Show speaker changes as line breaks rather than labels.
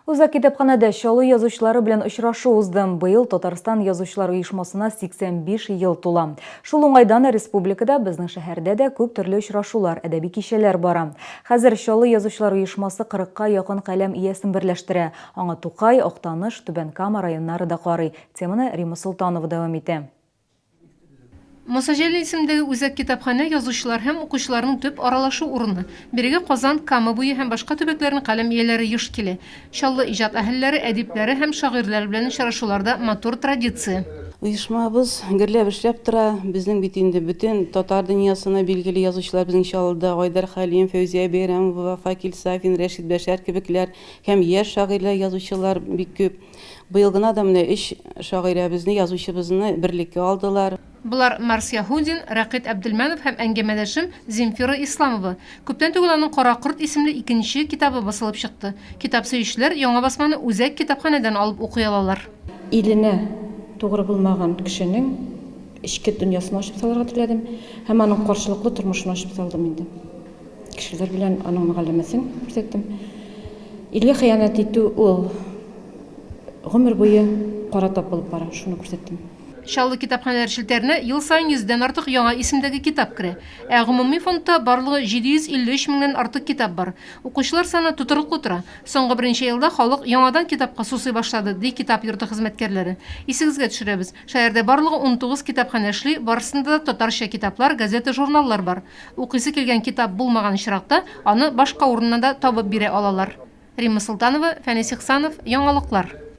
Үзәк китапханәдә Чаллы язучылары белән очрашу узды. Быел Татарстан язучылар оешмасына 85 ел тула. Шул уңайдан республикада безнең шәһәрдә дә күп төрле очрашулар, әдәби кичәләр бара. Хәзер Чаллы язучылар оешмасы 40-ка якын каләм иясен берләштерә. Аңа Тукай, Актаныш, Түбән Кама районнары да карый. Теманы Рима Солтанова дәвам итә.
Муса Җәлил исемендәге үзәк китапханә язучылар һәм укучыларның төп аралашу урыны. Бирегә Казан, Кама буе һәм башка төбәкләрнең каләм ияләре еш килә. Чаллы иҗат әһелләре, әдипләре һәм шагыйрьләр белән очрашуларда матур традиция.
Оешмабыз гөрләп эшләп тора. Безнең бит инде бөтен татар дөньясына билгеле язучылар безнең Чаллыда Айдар Хәлим, Фәүзия Бәйрәмова, Факил Сафин, Рәшит Бәшәр кебекләр һәм яшь шагыйрьләр, язучылар бик күп. Быел гына да менә 3 шагыйрәбезне, язучыбызны берлеккә алдылар.
Булар Марс Яһудин, Рәкыйт Әбделманов һәм әңгәмәдәшем Земфира Исламова. Күптән түгел аның Кара корт исемле икенче китабы басылып чыкты. Китап сөючеләр яңа басманы үзәк китапханәдән алып укый алалар.
Иленә тугры булмаган кешенең ичке дөньясын ачып салырга теләдем һәм аның каршылыклы тормышын ачып салдым инде. Кешеләр белән аның мәгълүматын күрсәттем. Илгә хыянат итү ул гомер буе кара тап булып бара, шуны күрсәттем.
Чаллы китапханәләр шелтәренә ел сайын 100дән артык яңа исемдәге китап керә. Гомуми фондта барлыгы 753 меңнән артык китап бар. Укучылар саны тутырылып тора. Соңгы беренче елда халык яңадан китапка сусый башлады, ди китап йорты хезмәткәрләре. Исегезгә төшерәбез. Шәһәрдә барлыгы 19 китапханә эшли, барысында да татарча китаплар, газета, журналлар бар. Укыйсы килгән китап булмаган очракта аны башка урыннан да табып бирә алалар. Рима Солтанова, Фәнис Ихсанов, Яңалыклар.